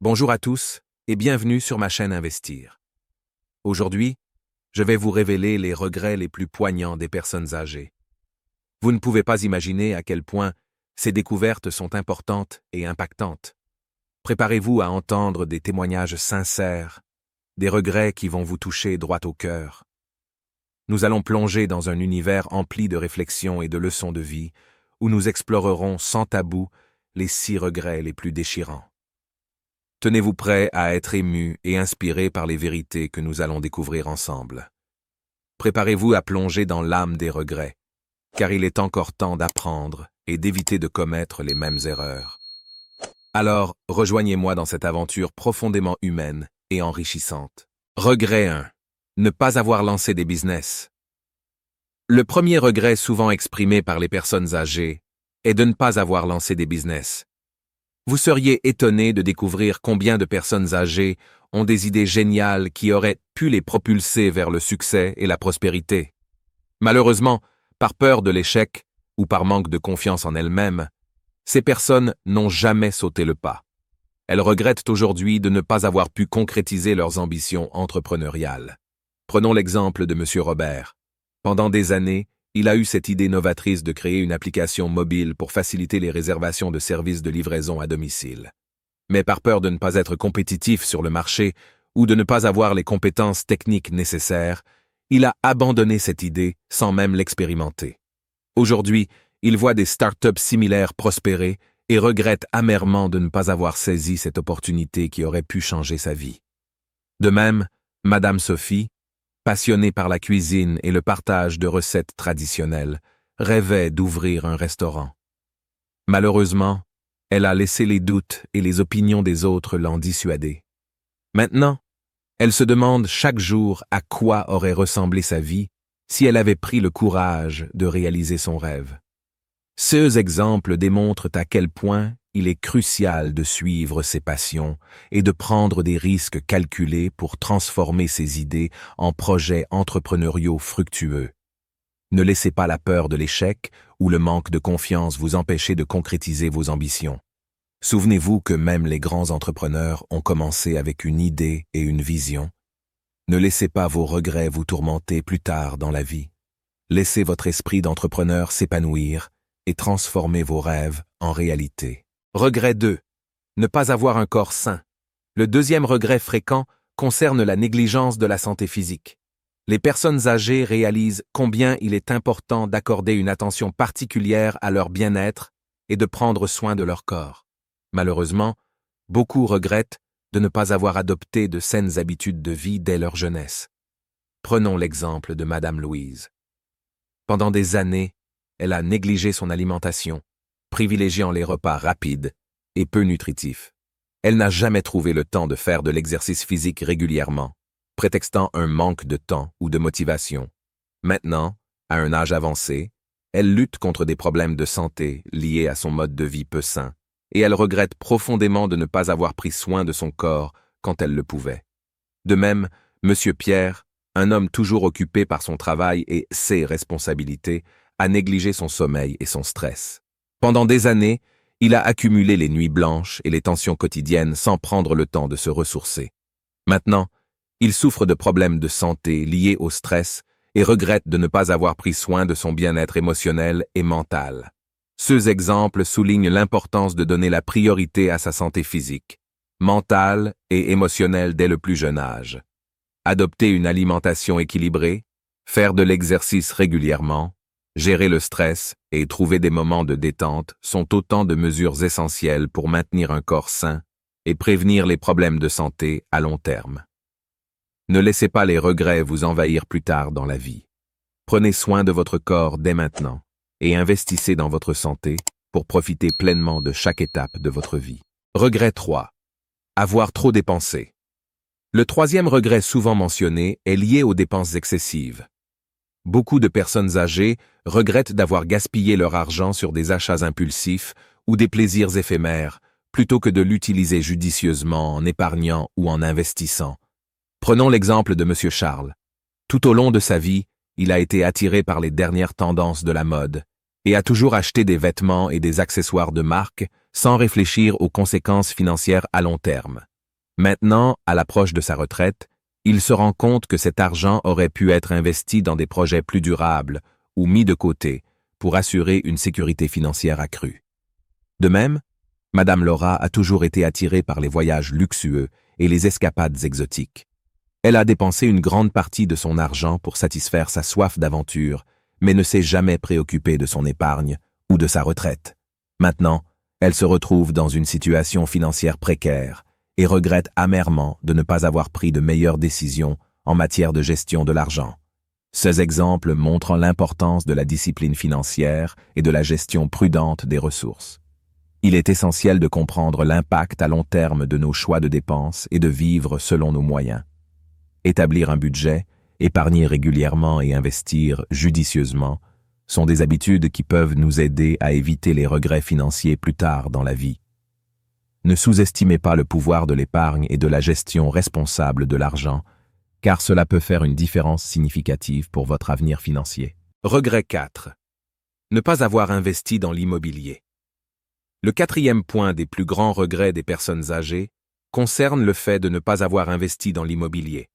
Bonjour à tous et bienvenue sur ma chaîne Investir. Aujourd'hui, je vais vous révéler les regrets les plus poignants des personnes âgées. Vous ne pouvez pas imaginer à quel point ces découvertes sont importantes et impactantes. Préparez-vous à entendre des témoignages sincères, des regrets qui vont vous toucher droit au cœur. Nous allons plonger dans un univers empli de réflexions et de leçons de vie, où nous explorerons sans tabou les 6 regrets les plus déchirants. Tenez-vous prêts à être émus et inspirés par les vérités que nous allons découvrir ensemble. Préparez-vous à plonger dans l'âme des regrets, car il est encore temps d'apprendre et d'éviter de commettre les mêmes erreurs. Alors, rejoignez-moi dans cette aventure profondément humaine et enrichissante. Regret 1. Ne pas avoir lancé des business. Le premier regret souvent exprimé par les personnes âgées est de ne pas avoir lancé des business. Vous seriez étonné de découvrir combien de personnes âgées ont des idées géniales qui auraient pu les propulser vers le succès et la prospérité. Malheureusement, par peur de l'échec ou par manque de confiance en elles-mêmes, ces personnes n'ont jamais sauté le pas. Elles regrettent aujourd'hui de ne pas avoir pu concrétiser leurs ambitions entrepreneuriales. Prenons l'exemple de M. Robert. Pendant des années, il a eu cette idée novatrice de créer une application mobile pour faciliter les réservations de services de livraison à domicile. Mais par peur de ne pas être compétitif sur le marché ou de ne pas avoir les compétences techniques nécessaires, il a abandonné cette idée sans même l'expérimenter. Aujourd'hui, il voit des startups similaires prospérer et regrette amèrement de ne pas avoir saisi cette opportunité qui aurait pu changer sa vie. De même, Madame Sophie, passionnée par la cuisine et le partage de recettes traditionnelles, rêvait d'ouvrir un restaurant. Malheureusement, elle a laissé les doutes et les opinions des autres l'en dissuader. Maintenant, elle se demande chaque jour à quoi aurait ressemblé sa vie si elle avait pris le courage de réaliser son rêve. Ces exemples démontrent à quel point il est crucial de suivre ses passions et de prendre des risques calculés pour transformer ses idées en projets entrepreneuriaux fructueux. Ne laissez pas la peur de l'échec ou le manque de confiance vous empêcher de concrétiser vos ambitions. Souvenez-vous que même les grands entrepreneurs ont commencé avec une idée et une vision. Ne laissez pas vos regrets vous tourmenter plus tard dans la vie. Laissez votre esprit d'entrepreneur s'épanouir et transformez vos rêves en réalité. Regret 2. Ne pas avoir un corps sain. Le deuxième regret fréquent concerne la négligence de la santé physique. Les personnes âgées réalisent combien il est important d'accorder une attention particulière à leur bien-être et de prendre soin de leur corps. Malheureusement, beaucoup regrettent de ne pas avoir adopté de saines habitudes de vie dès leur jeunesse. Prenons l'exemple de Madame Louise. Pendant des années, elle a négligé son alimentation, privilégiant les repas rapides et peu nutritifs. Elle n'a jamais trouvé le temps de faire de l'exercice physique régulièrement, prétextant un manque de temps ou de motivation. Maintenant, à un âge avancé, elle lutte contre des problèmes de santé liés à son mode de vie peu sain, et elle regrette profondément de ne pas avoir pris soin de son corps quand elle le pouvait. De même, M. Pierre, un homme toujours occupé par son travail et ses responsabilités, a négligé son sommeil et son stress. Pendant des années, il a accumulé les nuits blanches et les tensions quotidiennes sans prendre le temps de se ressourcer. Maintenant, il souffre de problèmes de santé liés au stress et regrette de ne pas avoir pris soin de son bien-être émotionnel et mental. Ces exemples soulignent l'importance de donner la priorité à sa santé physique, mentale et émotionnelle dès le plus jeune âge. Adopter une alimentation équilibrée, faire de l'exercice régulièrement, gérer le stress et trouver des moments de détente sont autant de mesures essentielles pour maintenir un corps sain et prévenir les problèmes de santé à long terme. Ne laissez pas les regrets vous envahir plus tard dans la vie. Prenez soin de votre corps dès maintenant et investissez dans votre santé pour profiter pleinement de chaque étape de votre vie. Regret 3. Avoir trop dépensé. Le troisième regret souvent mentionné est lié aux dépenses excessives. Beaucoup de personnes âgées regrettent d'avoir gaspillé leur argent sur des achats impulsifs ou des plaisirs éphémères, plutôt que de l'utiliser judicieusement en épargnant ou en investissant. Prenons l'exemple de M. Charles. Tout au long de sa vie, il a été attiré par les dernières tendances de la mode et a toujours acheté des vêtements et des accessoires de marque sans réfléchir aux conséquences financières à long terme. Maintenant, à l'approche de sa retraite, il se rend compte que cet argent aurait pu être investi dans des projets plus durables ou mis de côté pour assurer une sécurité financière accrue. De même, Madame Laura a toujours été attirée par les voyages luxueux et les escapades exotiques. Elle a dépensé une grande partie de son argent pour satisfaire sa soif d'aventure, mais ne s'est jamais préoccupée de son épargne ou de sa retraite. Maintenant, elle se retrouve dans une situation financière précaire et regrette amèrement de ne pas avoir pris de meilleures décisions en matière de gestion de l'argent. Ces exemples montrent l'importance de la discipline financière et de la gestion prudente des ressources. Il est essentiel de comprendre l'impact à long terme de nos choix de dépenses et de vivre selon nos moyens. Établir un budget, épargner régulièrement et investir judicieusement sont des habitudes qui peuvent nous aider à éviter les regrets financiers plus tard dans la vie. Ne sous-estimez pas le pouvoir de l'épargne et de la gestion responsable de l'argent, car cela peut faire une différence significative pour votre avenir financier. Regret 4. Ne pas avoir investi dans l'immobilier. Le quatrième point des plus grands regrets des personnes âgées concerne le fait de ne pas avoir investi dans l'immobilier.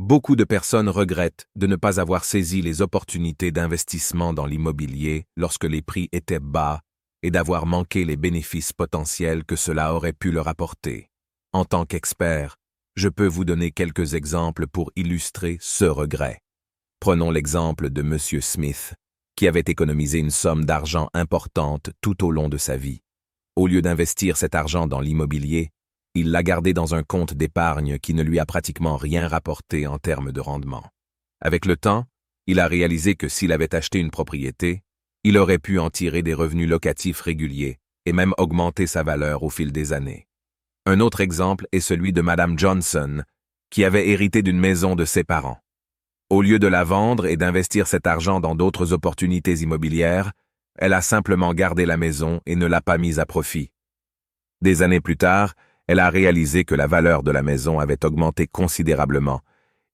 Beaucoup de personnes regrettent de ne pas avoir saisi les opportunités d'investissement dans l'immobilier lorsque les prix étaient bas et d'avoir manqué les bénéfices potentiels que cela aurait pu leur apporter. En tant qu'expert, je peux vous donner quelques exemples pour illustrer ce regret. Prenons l'exemple de M. Smith, qui avait économisé une somme d'argent importante tout au long de sa vie. Au lieu d'investir cet argent dans l'immobilier, il l'a gardé dans un compte d'épargne qui ne lui a pratiquement rien rapporté en termes de rendement. Avec le temps, il a réalisé que s'il avait acheté une propriété, il aurait pu en tirer des revenus locatifs réguliers et même augmenter sa valeur au fil des années. Un autre exemple est celui de Madame Johnson, qui avait hérité d'une maison de ses parents. Au lieu de la vendre et d'investir cet argent dans d'autres opportunités immobilières, elle a simplement gardé la maison et ne l'a pas mise à profit. Des années plus tard, elle a réalisé que la valeur de la maison avait augmenté considérablement,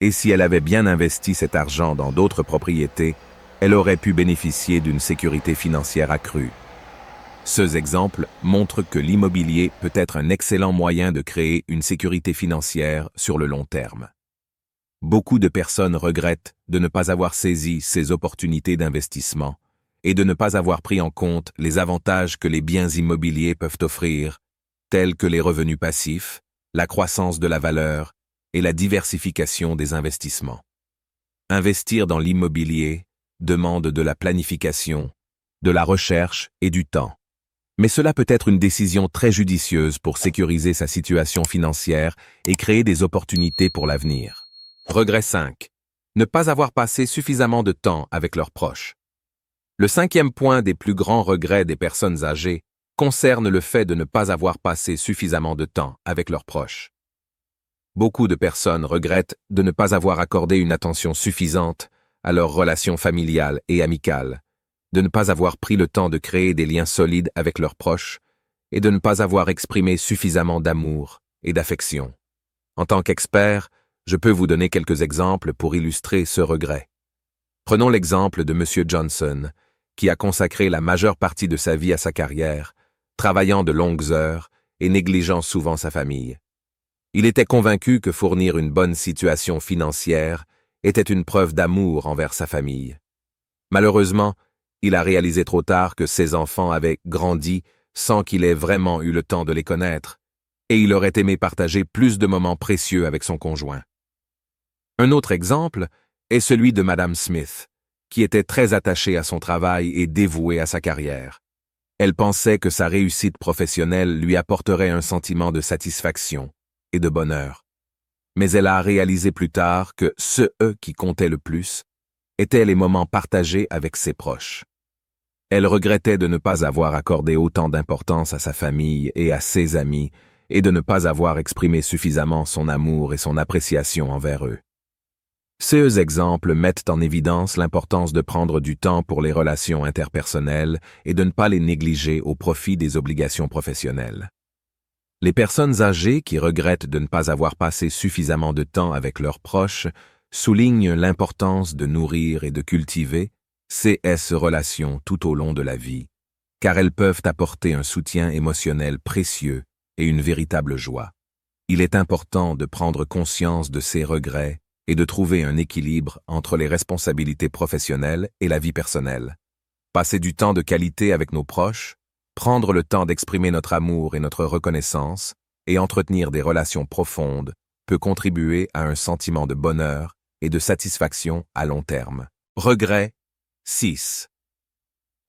et si elle avait bien investi cet argent dans d'autres propriétés, elle aurait pu bénéficier d'une sécurité financière accrue. Ces exemples montrent que l'immobilier peut être un excellent moyen de créer une sécurité financière sur le long terme. Beaucoup de personnes regrettent de ne pas avoir saisi ces opportunités d'investissement et de ne pas avoir pris en compte les avantages que les biens immobiliers peuvent offrir, tels que les revenus passifs, la croissance de la valeur et la diversification des investissements. Investir dans l'immobilier demande de la planification, de la recherche et du temps. Mais cela peut être une décision très judicieuse pour sécuriser sa situation financière et créer des opportunités pour l'avenir. Regret 5. Ne pas avoir passé suffisamment de temps avec leurs proches. Le cinquième point des plus grands regrets des personnes âgées concerne le fait de ne pas avoir passé suffisamment de temps avec leurs proches. Beaucoup de personnes regrettent de ne pas avoir accordé une attention suffisante à leurs relations familiales et amicales, de ne pas avoir pris le temps de créer des liens solides avec leurs proches et de ne pas avoir exprimé suffisamment d'amour et d'affection. En tant qu'expert, je peux vous donner quelques exemples pour illustrer ce regret. Prenons l'exemple de M. Johnson, qui a consacré la majeure partie de sa vie à sa carrière, travaillant de longues heures et négligeant souvent sa famille. Il était convaincu que fournir une bonne situation financière était une preuve d'amour envers sa famille. Malheureusement, il a réalisé trop tard que ses enfants avaient grandi sans qu'il ait vraiment eu le temps de les connaître, et il aurait aimé partager plus de moments précieux avec son conjoint. Un autre exemple est celui de Madame Smith, qui était très attachée à son travail et dévouée à sa carrière. Elle pensait que sa réussite professionnelle lui apporterait un sentiment de satisfaction et de bonheur. Mais elle a réalisé plus tard que ce qui comptait le plus étaient les moments partagés avec ses proches. Elle regrettait de ne pas avoir accordé autant d'importance à sa famille et à ses amis et de ne pas avoir exprimé suffisamment son amour et son appréciation envers eux. Ces exemples mettent en évidence l'importance de prendre du temps pour les relations interpersonnelles et de ne pas les négliger au profit des obligations professionnelles. Les personnes âgées qui regrettent de ne pas avoir passé suffisamment de temps avec leurs proches soulignent l'importance de nourrir et de cultiver ces relations tout au long de la vie, car elles peuvent apporter un soutien émotionnel précieux et une véritable joie. Il est important de prendre conscience de ces regrets et de trouver un équilibre entre les responsabilités professionnelles et la vie personnelle. Passer du temps de qualité avec nos proches, prendre le temps d'exprimer notre amour et notre reconnaissance, et entretenir des relations profondes peut contribuer à un sentiment de bonheur et de satisfaction à long terme. Regret 6.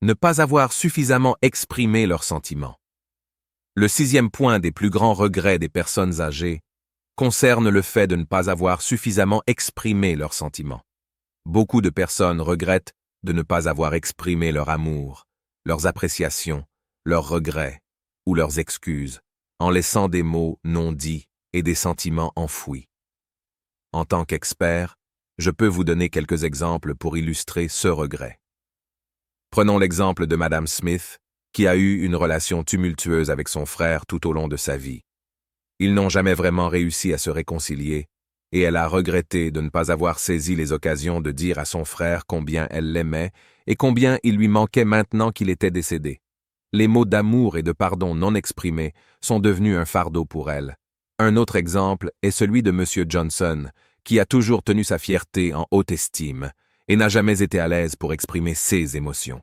Ne pas avoir suffisamment exprimé leurs sentiments. Le 6e point des plus grands regrets des personnes âgées concerne le fait de ne pas avoir suffisamment exprimé leurs sentiments. Beaucoup de personnes regrettent de ne pas avoir exprimé leur amour, leurs appréciations, leurs regrets ou leurs excuses, en laissant des mots non dits et des sentiments enfouis. En tant qu'expert, je peux vous donner quelques exemples pour illustrer ce regret. Prenons l'exemple de Madame Smith, qui a eu une relation tumultueuse avec son frère tout au long de sa vie. Ils n'ont jamais vraiment réussi à se réconcilier, et elle a regretté de ne pas avoir saisi les occasions de dire à son frère combien elle l'aimait et combien il lui manquait maintenant qu'il était décédé. Les mots d'amour et de pardon non exprimés sont devenus un fardeau pour elle. Un autre exemple est celui de M. Johnson, qui a toujours tenu sa fierté en haute estime et n'a jamais été à l'aise pour exprimer ses émotions.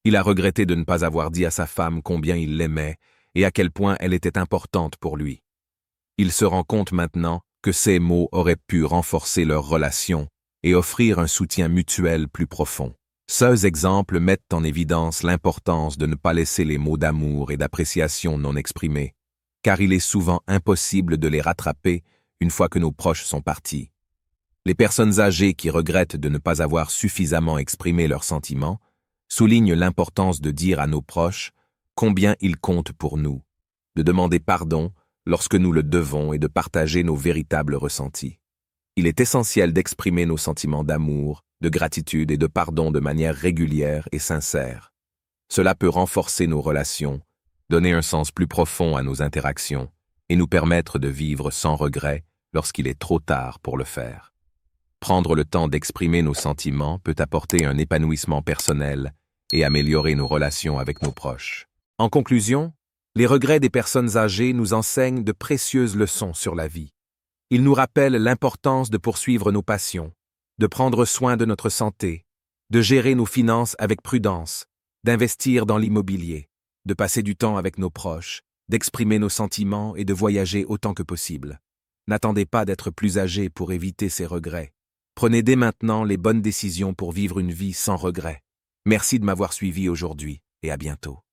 Il a regretté de ne pas avoir dit à sa femme combien il l'aimait et à quel point elle était importante pour lui. Il se rend compte maintenant que ces mots auraient pu renforcer leur relation et offrir un soutien mutuel plus profond. Ces exemples mettent en évidence l'importance de ne pas laisser les mots d'amour et d'appréciation non exprimés, car il est souvent impossible de les rattraper une fois que nos proches sont partis. Les personnes âgées qui regrettent de ne pas avoir suffisamment exprimé leurs sentiments soulignent l'importance de dire à nos proches combien ils comptent pour nous, de demander pardon lorsque nous le devons et de partager nos véritables ressentis. Il est essentiel d'exprimer nos sentiments d'amour, de gratitude et de pardon de manière régulière et sincère. Cela peut renforcer nos relations, donner un sens plus profond à nos interactions et nous permettre de vivre sans regret lorsqu'il est trop tard pour le faire. Prendre le temps d'exprimer nos sentiments peut apporter un épanouissement personnel et améliorer nos relations avec nos proches. En conclusion, les regrets des personnes âgées nous enseignent de précieuses leçons sur la vie. Ils nous rappellent l'importance de poursuivre nos passions, de prendre soin de notre santé, de gérer nos finances avec prudence, d'investir dans l'immobilier, de passer du temps avec nos proches, d'exprimer nos sentiments et de voyager autant que possible. N'attendez pas d'être plus âgé pour éviter ces regrets. Prenez dès maintenant les bonnes décisions pour vivre une vie sans regrets. Merci de m'avoir suivi aujourd'hui et à bientôt.